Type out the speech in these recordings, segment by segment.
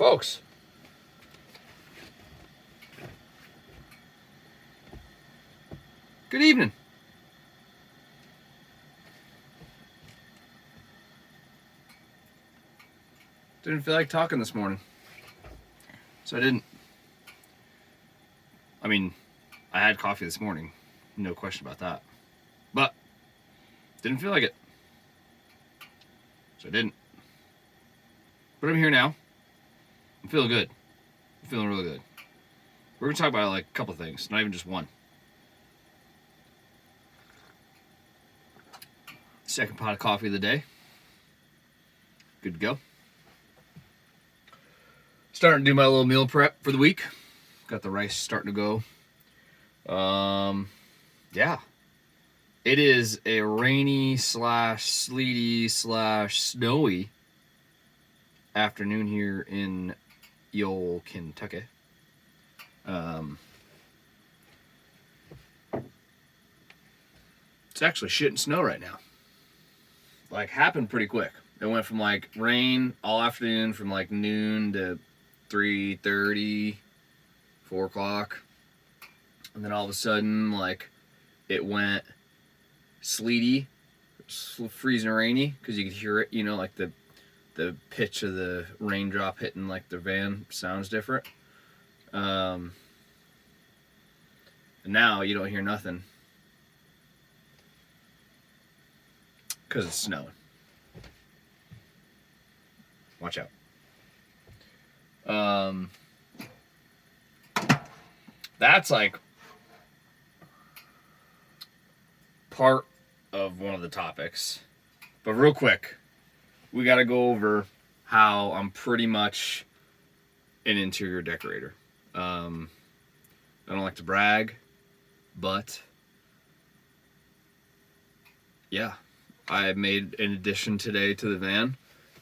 Folks, good evening. Didn't feel like talking this morning, so I didn't. I mean, I had coffee this morning, no question about that, but didn't feel like it, so I didn't. But I'm here now. I'm feeling good. I'm feeling really good. We're gonna talk about like a couple things, not even just one. Second pot of coffee of the day. Good to go. Starting to do my little meal prep for the week. Got the rice starting to go. Yeah. It is a rainy / sleety / snowy afternoon here in Yole, Kentucky. It's actually shitting snow right now. Like, happened pretty quick. It went from like rain all afternoon from like noon to 3:30, 4 o'clock. And then all of a sudden, like, it went sleety, freezing rainy, because you could hear it, you know, like the pitch of the raindrop hitting like the van sounds different. And now you don't hear nothing because it's snowing. Watch out. That's like part of one of the topics. But real quick, we got to go over how I'm pretty much an interior decorator. I don't like to brag, but yeah, I made an addition today to the van,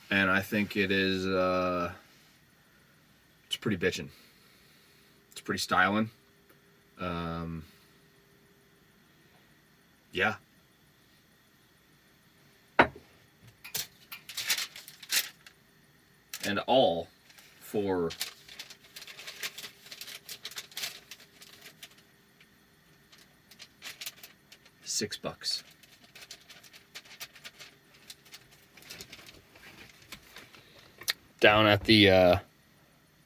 and I think it is, it's pretty bitchin'. It's pretty styling. Yeah. And all for $6. Down at the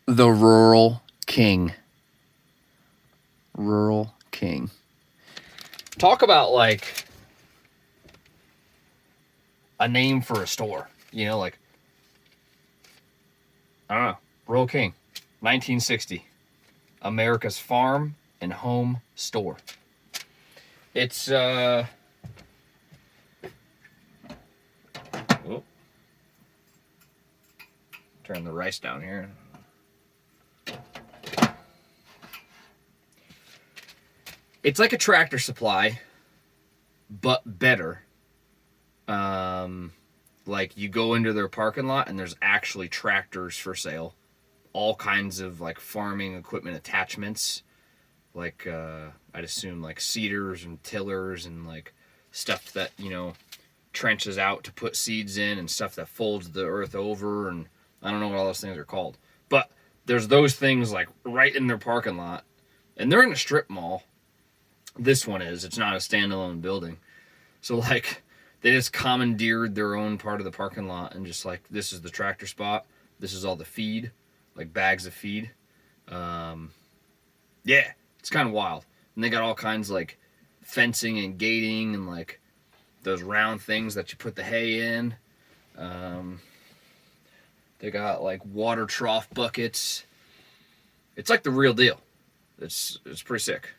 Rural King. Rural King. Talk about like a name for a store, you know, like, I don't know, Rural King, 1960, America's farm and home store. It's oh, turn the rice down here. It's like a Tractor Supply, but better. Like, you go into their parking lot and there's actually tractors for sale. All kinds of like farming equipment attachments. Like, I'd assume like seeders and tillers and like stuff that, you know, trenches out to put seeds in and stuff that folds the earth over, and I don't know what all those things are called. But there's those things like right in their parking lot. And they're in a strip mall. This one is. It's not a standalone building. So like, they just commandeered their own part of the parking lot and just like, this is the tractor spot. This is all the feed, like bags of feed. Yeah, it's kind of wild. And they got all kinds of like fencing and gating and like those round things that you put the hay in. They got like water trough buckets. It's like the real deal. It's pretty sick.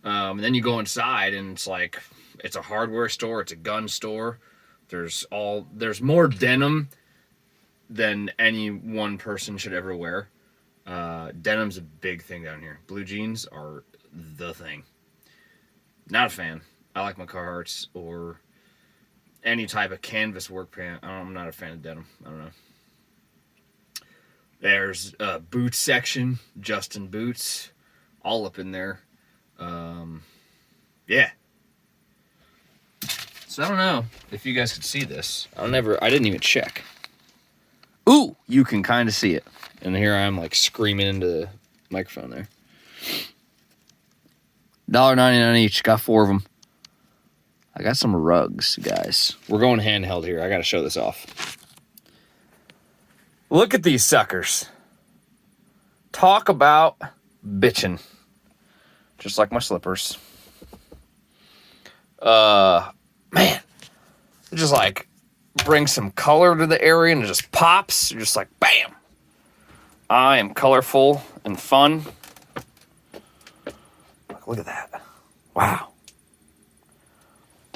And then you go inside and it's like, it's a hardware store, it's a gun store. There's more denim than any one person should ever wear. Denim's a big thing down here. Blue jeans are the thing. Not a fan. I like my Carhartts or any type of canvas work pant. I'm not a fan of denim. I don't know. There's a boots section, Justin Boots, all up in there. Yeah. So I don't know if you guys could see this. I didn't even check. Ooh, you can kind of see it. And here I am like screaming into the microphone there. $1.99 each. Got 4 of them. I got some rugs, guys. We're going handheld here. I got to show this off. Look at these suckers. Talk about bitching. Just like my slippers. Man. It just like brings some color to the area and it just pops. You're just like, bam. I am colorful and fun. Look at that. Wow.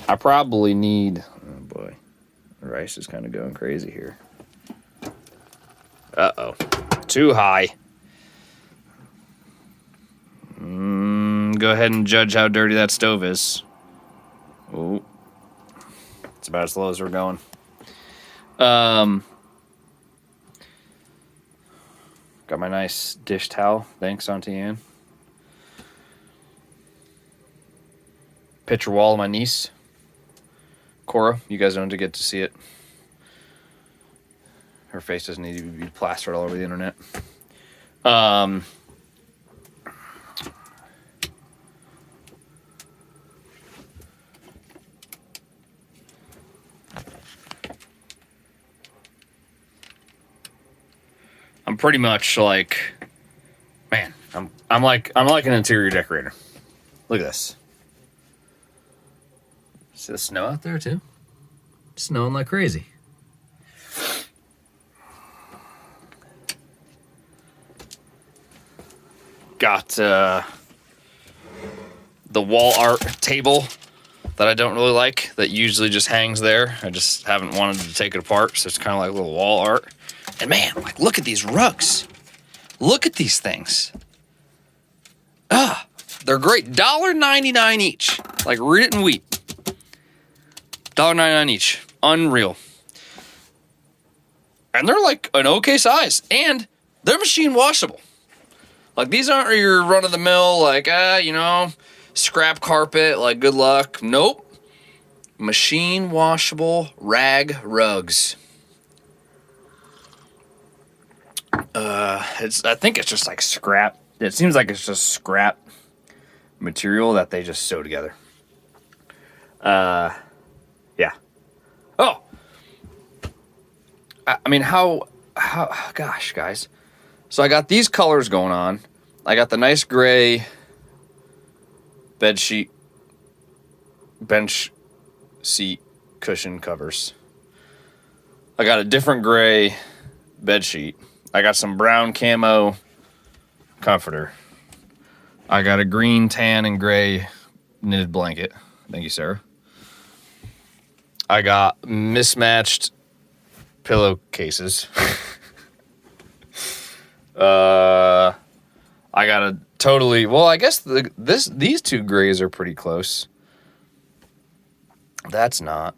I probably need... Oh, boy. The rice is kind of going crazy here. Uh-oh. Too high. Go ahead and judge how dirty that stove is. Oh. It's about as low as we're going. Got my nice dish towel. Thanks, Auntie Anne. Picture wall of my niece, Cora. You guys don't get to see it. Her face doesn't need to be plastered all over the internet. I'm pretty much like, man, I'm like an interior decorator. Look at this. See the snow out there too? It's snowing like crazy. Got the wall art table that I don't really like, that usually just hangs there. I just haven't wanted to take it apart, so it's kind of like a little wall art. And man, like, look at these rugs. Look at these things. They're great. $1.99 each. Like, read it in wheat. $1.99 each. Unreal. And they're like an okay size. And they're machine washable. Like, these aren't your run-of-the-mill, like, scrap carpet, like, good luck. Nope. Machine washable rag rugs. I think it's just like scrap. It seems like it's just scrap material that they just sew together. Yeah. Oh. I mean, how, gosh, guys. So I got these colors going on. I got the nice gray bed sheet, bench seat cushion covers. I got a different gray bed sheet. I got some brown camo comforter. I got a green, tan, and gray knitted blanket. Thank you, Sarah. I got mismatched pillowcases. I got a totally... Well, I guess these two grays are pretty close. That's not.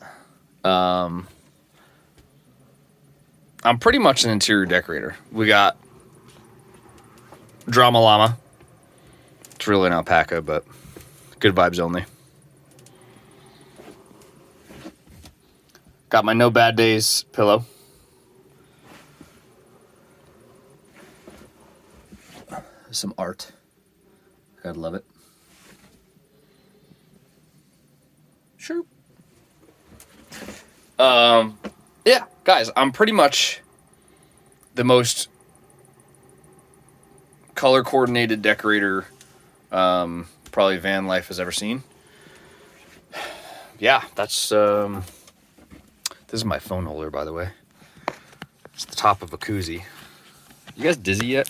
I'm pretty much an interior decorator. We got Drama Llama. It's really an alpaca, but good vibes only. Got my No Bad Days pillow. Some art. Gotta love it. Sure. Yeah, guys, I'm pretty much the most color coordinated decorator probably van life has ever seen. Yeah, that's this is my phone holder, by the way. It's the top of a koozie. You guys dizzy yet?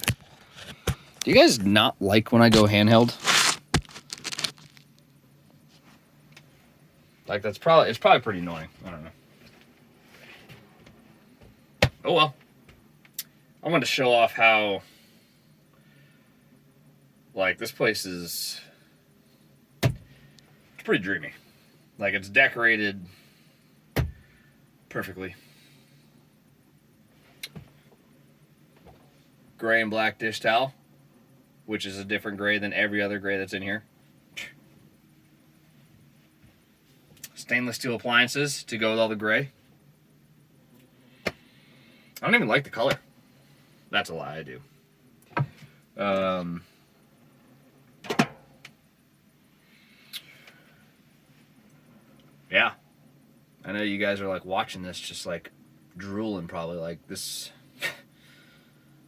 Do you guys not like when I go handheld? Like, it's probably pretty annoying. I don't know. Oh well. I wanted to show off how, like, this place is, it's pretty dreamy. Like, it's decorated perfectly. Gray and black dish towel, which is a different gray than every other gray that's in here. Stainless steel appliances to go with all the gray. I don't even like the color. That's a lie, I do. Yeah. I know you guys are like watching this just like drooling probably like this.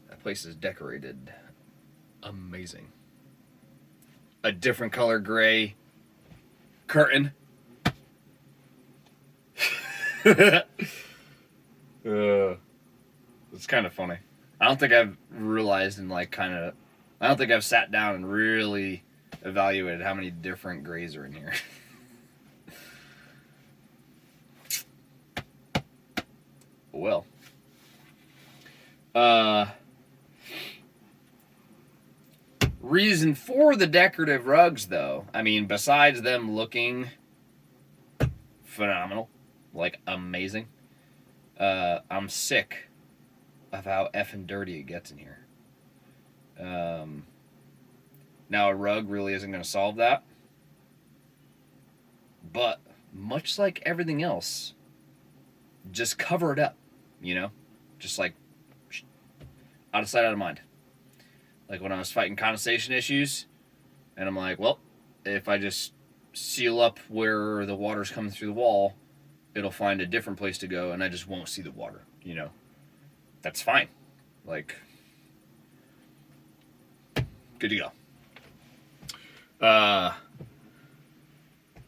That place is decorated amazing. A different color gray curtain. It's kind of funny. I don't think I've realized and like I don't think I've sat down and really evaluated how many different grays are in here. Well. Reason for the decorative rugs, though. I mean, besides them looking phenomenal, like amazing, I'm sick of how effing dirty it gets in here. Now, a rug really isn't going to solve that. But, much like everything else, just cover it up, you know? Just like, out of sight, out of mind. Like when I was fighting condensation issues, and I'm like, well, if I just seal up where the water's coming through the wall, it'll find a different place to go, and I just won't see the water, you know? That's fine. Like, good to go.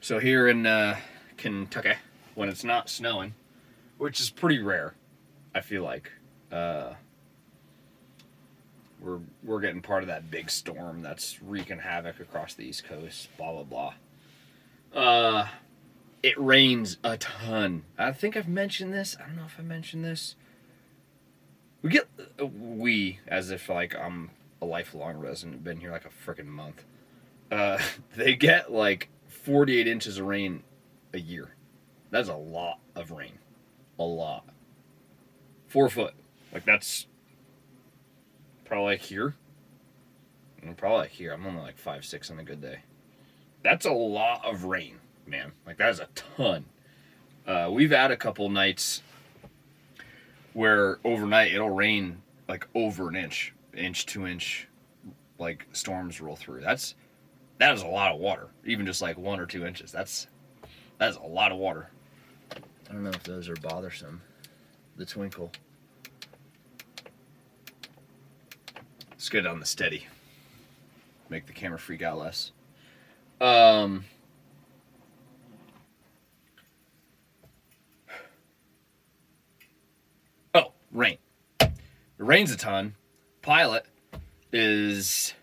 So here in Kentucky, when it's not snowing, which is pretty rare, I feel like, we're getting part of that big storm that's wreaking havoc across the East Coast, blah, blah, blah. It rains a ton. I think I've mentioned this. I don't know if I mentioned this. We, as if like I'm a lifelong resident, been here like a freaking month. They get like 48 inches of rain a year. That's a lot of rain. A lot. 4 foot. Like that's probably like here. Probably like here. I'm only like 5'6" on a good day. That's a lot of rain, man. Like that is a ton. We've had a couple nights where overnight it'll rain like over an inch, 2 inch, like storms roll through. That is a lot of water. Even just like 1 or 2 inches. That's a lot of water. I don't know if those are bothersome. The twinkle. Let's get it on the steady. Make the camera freak out less. Oh, rain. It rains a ton. Pilot is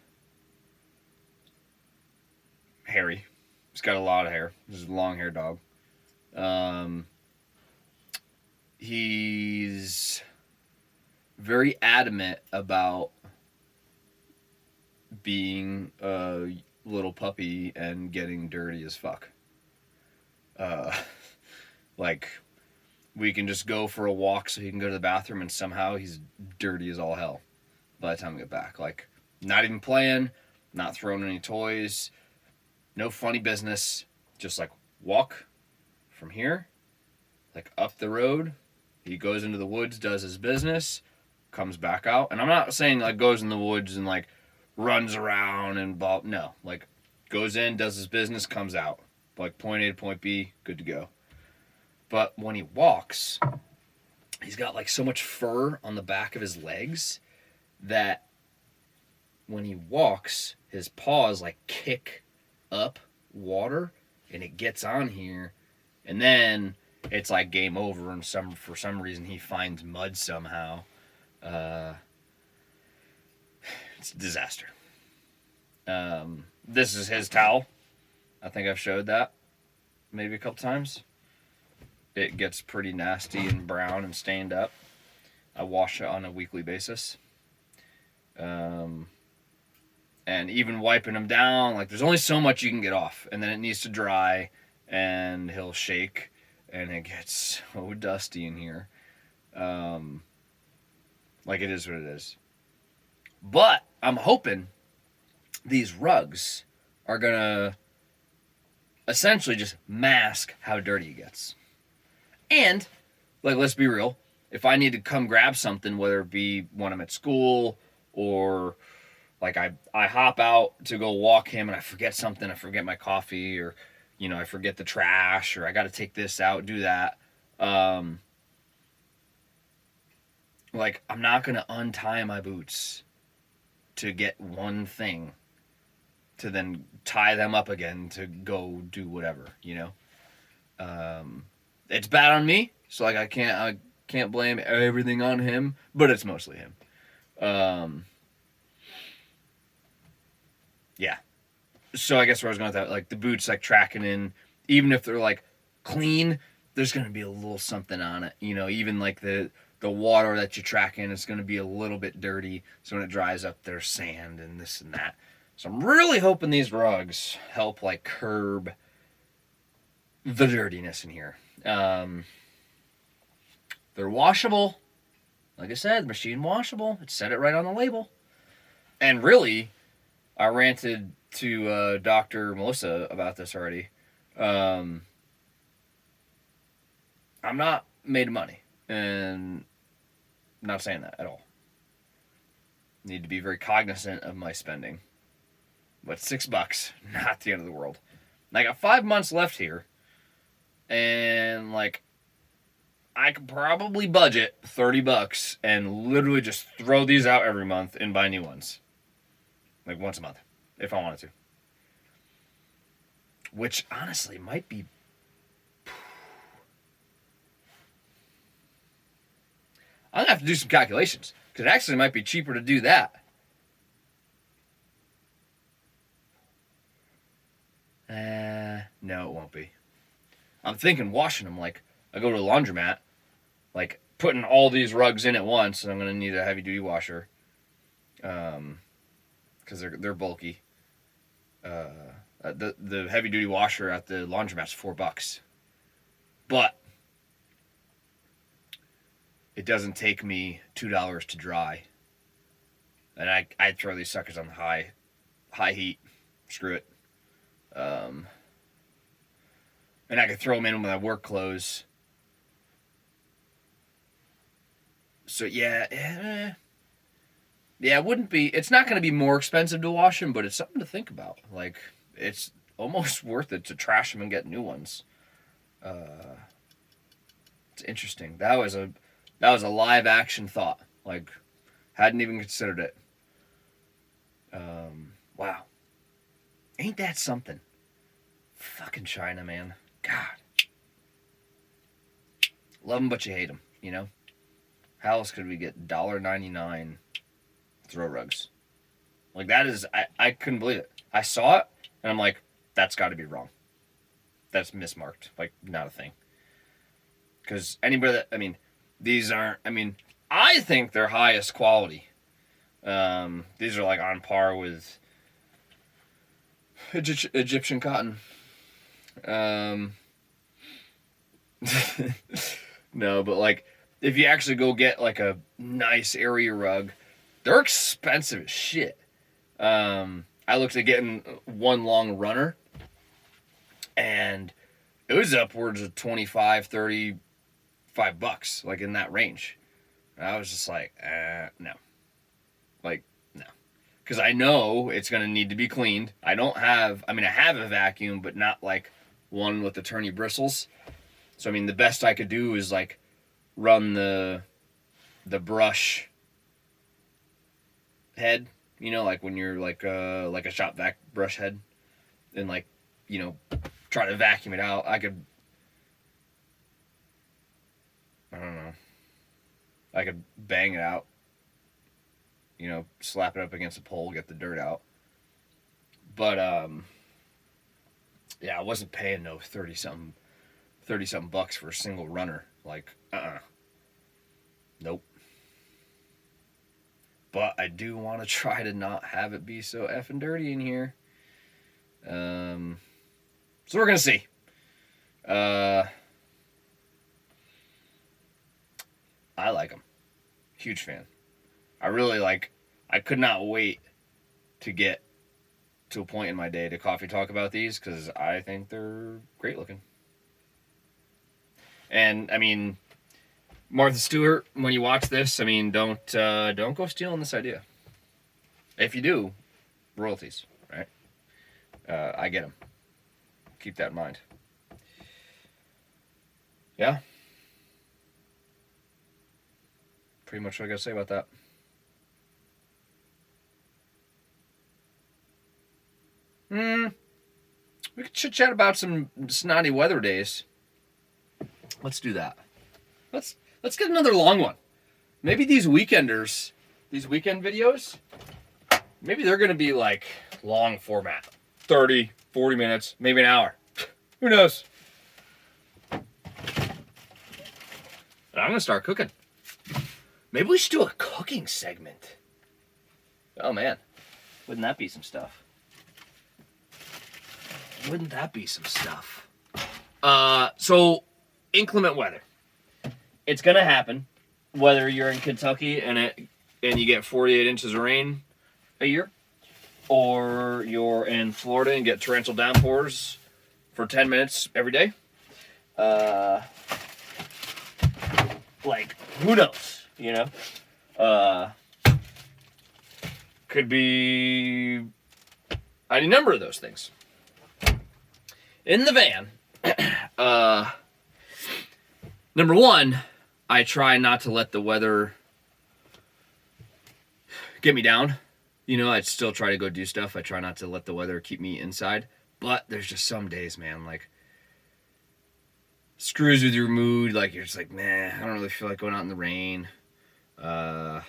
hairy. He's got a lot of hair. He's a long-haired dog. He's very adamant about being a little puppy and getting dirty as fuck. Like, we can just go for a walk so he can go to the bathroom and somehow he's dirty as all hell by the time we get back. Like, not even playing, not throwing any toys, no funny business. Just like walk from here, like up the road. He goes into the woods, does his business, comes back out. And I'm not saying like goes in the woods and like runs around and blah. No, like goes in, does his business, comes out. Like point A to point B, good to go. But when he walks, he's got like so much fur on the back of his legs that when he walks, his paws like kick up water and it gets on here, and then it's like game over, and for some reason he finds mud somehow. It's a disaster. This is his towel. I think I've showed that maybe a couple times. It gets pretty nasty and brown and stained up. I wash it on a weekly basis. And even wiping him down, like there's only so much you can get off, and then it needs to dry, and he'll shake, and it gets so dusty in here. Like it is what it is. But I'm hoping these rugs are gonna essentially just mask how dirty he gets. And, like, let's be real, if I need to come grab something, whether it be when I'm at school or like I hop out to go walk him and I forget something, I forget my coffee, or I forget the trash, or I got to take this out, do that. Um, like I'm not gonna untie my boots to get one thing to then tie them up again to go do whatever. It's bad on me, so like I can't blame everything on him, but it's mostly him. Um, yeah. So I guess where I was going with that, like the boots, like tracking in, even if they're like clean, there's gonna be a little something on it. Even like the water that you track in is gonna be a little bit dirty. So when it dries up, there's sand and this and that. So I'm really hoping these rugs help like curb the dirtiness in here. They're washable. Like I said, machine washable. It said it right on the label. And really, I ranted to Dr. Melissa about this already. I'm not made of money. And I'm not saying that at all. Need to be very cognizant of my spending. But $6, not the end of the world. And I got 5 months left here. And like I could probably budget $30 and literally just throw these out every month and buy new ones. Like once a month, if I wanted to. Which honestly might be. I'm gonna have to do some calculations because it actually might be cheaper to do that. No, it won't be. I'm thinking washing them. Like I go to the laundromat, like putting all these rugs in at once, and I'm gonna need a heavy duty washer. Because they're bulky. The heavy duty washer at the laundromat's $4, but it doesn't take me $2 to dry, and I'd throw these suckers on the high heat. Screw it. And I could throw them in with my work clothes. So yeah, it wouldn't be. It's not going to be more expensive to wash them, but it's something to think about. Like it's almost worth it to trash them and get new ones. It's interesting. That was a live action thought. Like hadn't even considered it. Wow, ain't that something? Fucking China, man. God, love them, but you hate them. How else could we get $1.99 throw rugs? Like that is, I couldn't believe it. I saw it and I'm like, that's got to be wrong. That's mismarked. Like not a thing. Because these aren't. I think they're highest quality. These are like on par with Egyptian cotton. No, but like if you actually go get like a nice area rug, they're expensive as shit. I looked at getting one long runner and it was upwards of $25, $35, like in that range. And I was just like, no. Like, no. Because I know it's going to need to be cleaned. I have a vacuum, but not like one with the turny bristles. So, the best I could do is like run the brush head, like when you're like a shop vac brush head, and like, try to vacuum it out. I don't know. I could bang it out, slap it up against a pole, get the dirt out. But yeah, I wasn't paying no 30 something bucks for a single runner. Like, nope. But I do want to try to not have it be so effing dirty in here. So we're gonna see. I like them. Huge fan. I really like. I could not wait to get to a point in my day to coffee talk about these because I think they're great looking. And Martha Stewart, when you watch this, I mean, don't go stealing this idea. If you do, royalties, right? I get them. Keep that in mind. Yeah. Pretty much what I gotta say about that. We could chit chat about some snotty weather days. Let's do that. Let's get another long one. Maybe these weekenders, these weekend videos, maybe they're gonna be like long format. 30, 40 minutes, maybe an hour. Who knows? And I'm gonna start cooking. Maybe we should do a cooking segment. Oh man, wouldn't that be some stuff? Wouldn't that be some stuff? So inclement weather. It's gonna happen, whether you're in Kentucky and you get 48 inches of rain a year, or you're in Florida and get torrential downpours for 10 minutes every day. Like, who knows? You know, could be any number of those things. In the van, number one, I try not to let the weather get me down. You know, I still try to go do stuff. I try not to let the weather keep me inside. But there's just some days, man, like, screws with your mood. Like, you're just like, nah, I don't really feel like going out in the rain. I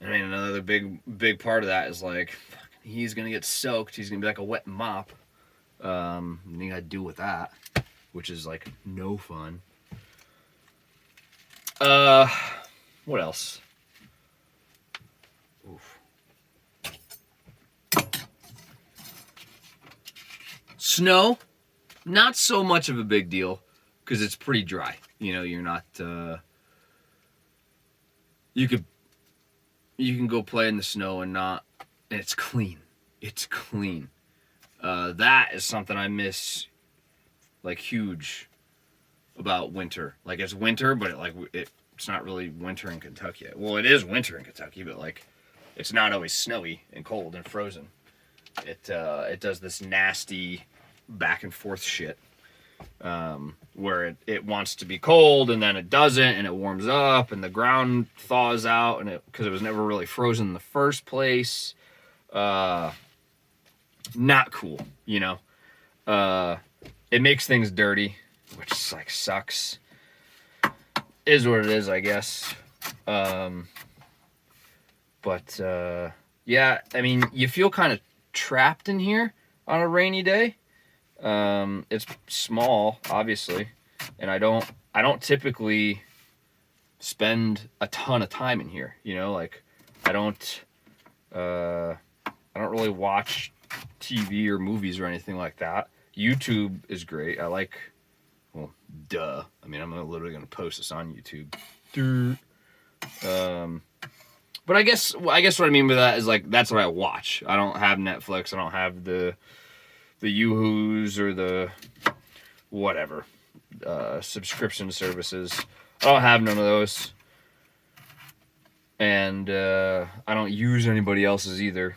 mean, another big part of that is like, he's gonna get soaked. He's gonna be like a wet mop. And you gotta deal with that, which is like no fun. What else? Oof. Snow, not so much of a big deal because it's pretty dry. You know, you're not. You can go play in the snow and it's clean. It's clean. That is something I miss, like, huge about winter. Like, it's winter, but it's not really winter in Kentucky. Well, it is winter in Kentucky, but like, it's not always snowy and cold and frozen. It does this nasty back and forth shit, where it wants to be cold and then it doesn't, and it warms up and the ground thaws out, and because it was never really frozen in the first place. Not cool, you know. It makes things dirty, which like sucks. Is what it is, I guess. But yeah, I mean, you feel kind of trapped in here on a rainy day. It's small, obviously, and I don't typically spend a ton of time in here. You know, like I don't really watch TV or movies or anything like that. YouTube is great. I like, well, duh. I mean, I'm literally going to post this on YouTube. But I guess what I mean by that is, like, that's what I watch. I don't have Netflix. I don't have the Yoo-hoos or the whatever subscription services. I don't have none of those. And I don't use anybody else's either.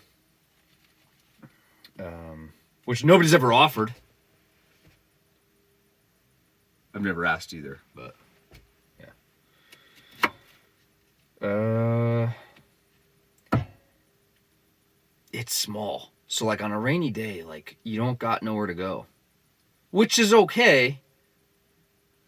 Which nobody's ever offered. I've never asked either, but yeah. It's small. So like on a rainy day, like you don't got nowhere to go. Which is okay.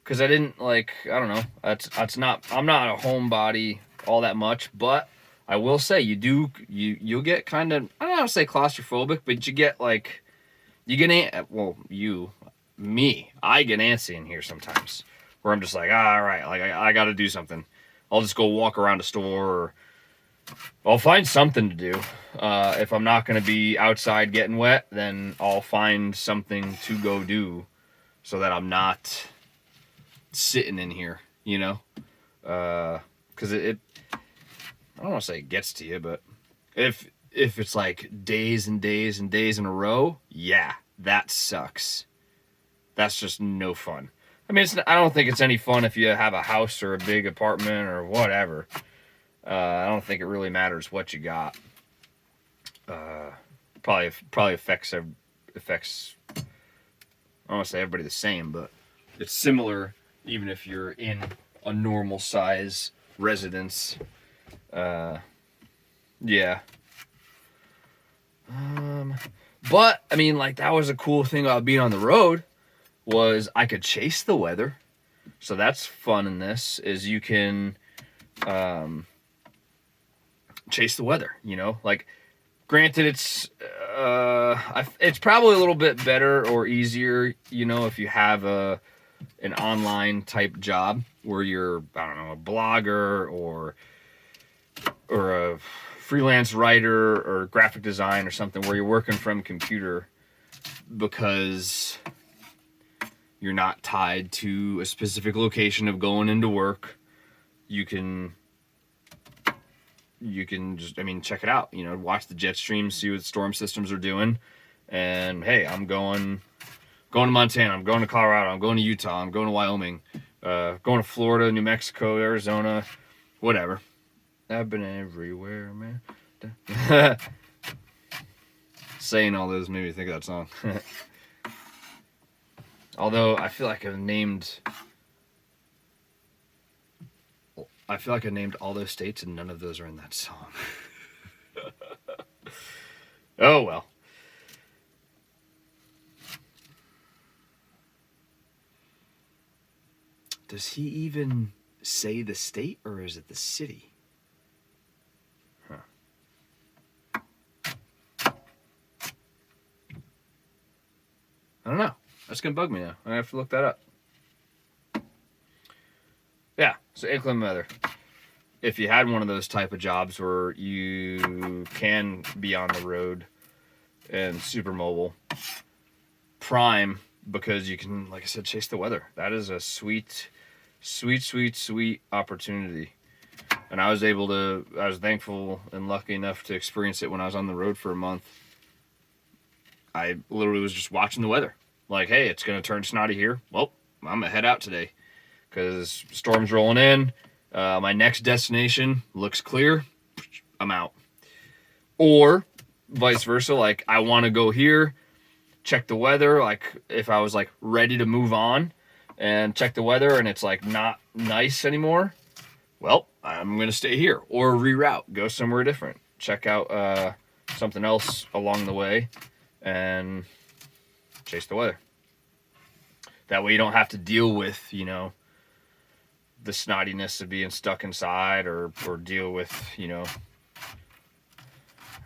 Cause I don't know. I'm not a homebody all that much, but I will say you'll get kind of, I don't know how to say claustrophobic, but you get like, I get antsy in here sometimes, where I'm just like, all right, like I got to do something. I'll just go walk around a store, or I'll find something to do. If I'm not going to be outside getting wet, then I'll find something to go do so that I'm not sitting in here, you know? Because I don't want to say it gets to you, but if it's like days and days and days in a row, yeah, that sucks. That's just no fun. I mean, I don't think it's any fun if you have a house or a big apartment or whatever. I don't think it really matters what you got. Probably affects. I don't want to say everybody the same, but it's similar even if you're in a normal size residence. Yeah. But I mean, like, that was a cool thing about being on the road, was I could chase the weather. So that's fun in this, is you can chase the weather, you know? Like, granted, it's probably a little bit better or easier, you know, if you have an online type job where you're, I don't know, a blogger or a freelance writer or graphic design or something, where you're working from computer, because you're not tied to a specific location of going into work. You can just, I mean, check it out, you know, watch the jet stream, see what storm systems are doing. And hey, I'm going to Montana, I'm going to Colorado, I'm going to Utah, I'm going to Wyoming, going to Florida, New Mexico, Arizona, whatever. I've been everywhere, man. Saying all those made me think of that song. Although I feel like I named all those states and none of those are in that song. Oh well. Does he even say the state, or is it the city? I don't know. That's gonna bug me now. I have to look that up. Yeah, so inclement weather. If you had one of those type of jobs where you can be on the road and super mobile, prime, because you can, like I said, chase the weather. That is a sweet opportunity. And I was thankful and lucky enough to experience it when I was on the road for a month. I literally was just watching the weather. Like, hey, it's going to turn snotty here. Well, I'm going to head out today because storm's rolling in. My next destination looks clear. I'm out. Or vice versa. Like, I want to go here, check the weather. Like, if I was like ready to move on and check the weather and it's like not nice anymore, well, I'm going to stay here or reroute, go somewhere different, check out something else along the way, and chase the weather. That way you don't have to deal with, you know, the snottiness of being stuck inside, or deal with, you know,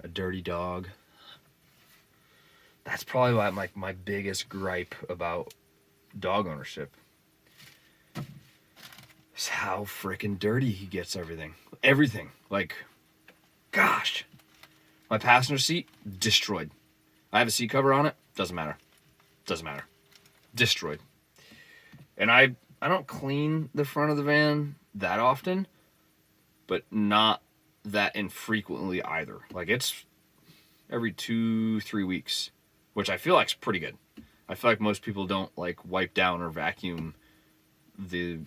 a dirty dog. That's probably like my biggest gripe about dog ownership. Is how freaking dirty he gets everything. Everything. Like, gosh. My passenger seat, destroyed. I have a seat cover on it, doesn't matter. Destroyed. And I don't clean the front of the van that often, but not that infrequently either. Like, it's every 2-3 weeks, which I feel like is pretty good. I feel like most people don't like wipe down or vacuum the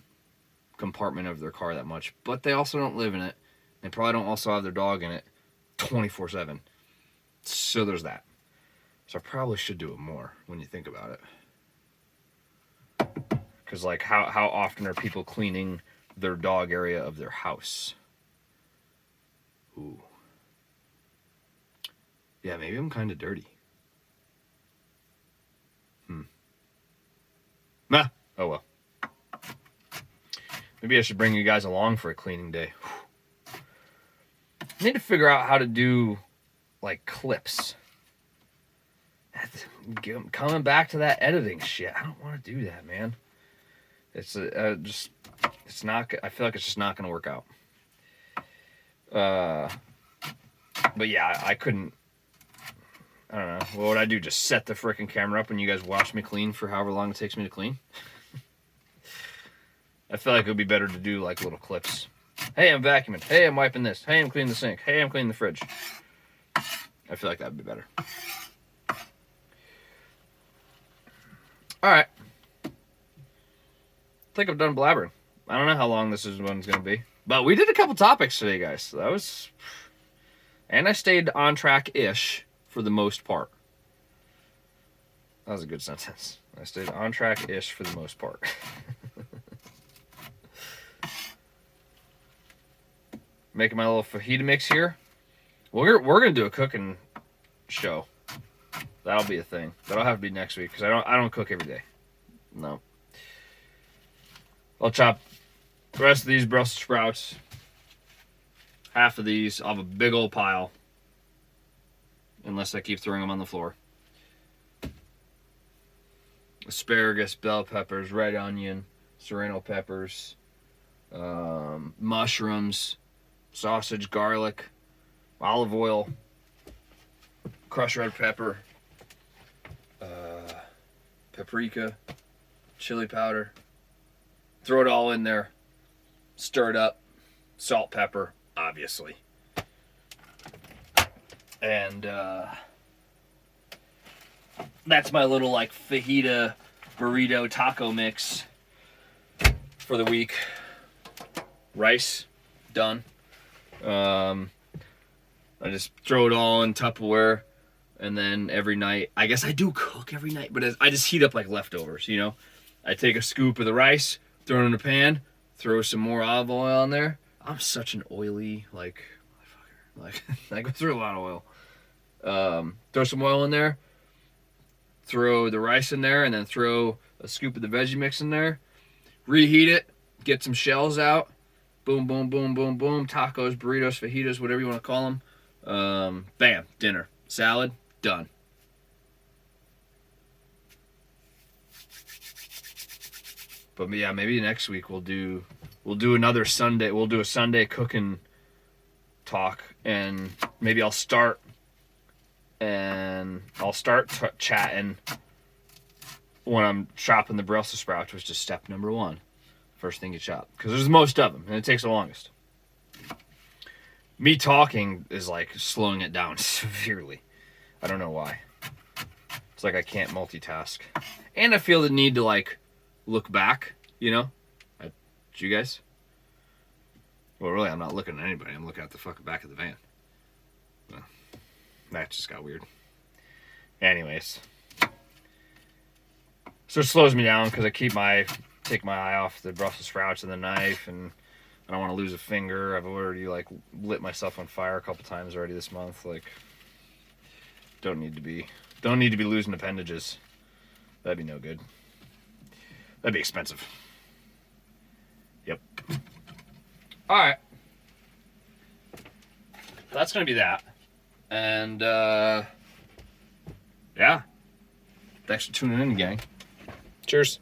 compartment of their car that much, but they also don't live in it. They probably don't also have their dog in it 24/7. So there's that. So I probably should do it more when you think about it. Because, like, how often are people cleaning their dog area of their house? Ooh. Yeah, maybe I'm kind of dirty. Nah. Oh well. Maybe I should bring you guys along for a cleaning day. I need to figure out how to do, like, clips. Coming back to that editing shit. I don't want to do that, man. It's not. I feel like it's just not going to work out. But yeah, I couldn't. I don't know. What would I do? Just set the frickin' camera up and you guys watch me clean for however long it takes me to clean? I feel like it would be better to do like little clips. Hey, I'm vacuuming. Hey, I'm wiping this. Hey, I'm cleaning the sink. Hey, I'm cleaning the fridge. I feel like that would be better. All right. think I'm done blabbering. I don't know how long this one's going to be. But we did a couple topics today, guys. So that was... And I stayed on track-ish for the most part. That was a good sentence. I stayed on track-ish for the most part. Making my little fajita mix here. We're going to do a cooking show. That'll be a thing. That'll have to be next week because I don't cook every day. No. I'll chop the rest of these Brussels sprouts. Half of these. I'll have a big old pile. Unless I keep throwing them on the floor. Asparagus, bell peppers, red onion, serrano peppers, mushrooms, sausage, garlic, olive oil, crushed red pepper, paprika, chili powder. Throw it all in there. Stir it up. Salt, pepper, obviously. And that's my little like fajita burrito taco mix for the week. Rice, done. I just throw it all in Tupperware, and then every night, I guess I do cook every night, but I just heat up like leftovers, you know? I take a scoop of the rice, throw it in a pan, throw some more olive oil in there. I'm such an oily, like, motherfucker. Like, I go through a lot of oil. Throw some oil in there, throw the rice in there, and then throw a scoop of the veggie mix in there. Reheat it, get some shells out. Boom, boom, boom, boom, boom. Tacos, burritos, fajitas, whatever you want to call them. Bam, dinner. Salad, done. But yeah, maybe next week we'll do another Sunday. We'll do a Sunday cooking talk, and maybe I'll start chatting when I'm chopping the Brussels sprouts, which is step number 1. First thing you chop, because there's most of them, and it takes the longest. Me talking is like slowing it down severely. I don't know why. It's like I can't multitask, and I feel the need to like look back, you know, at you guys. Well, really, I'm not looking at anybody. I'm looking at the fucking back of the van. Well, that just got weird. Anyways, so it slows me down because I take my eye off the Brussels sprouts and the knife, and I don't want to lose a finger. I've already like lit myself on fire a couple times already this month. Like, don't need to be losing appendages. That'd be no good. That'd be expensive. Yep. All right. That's gonna be that. And yeah. Thanks for tuning in, gang. Cheers.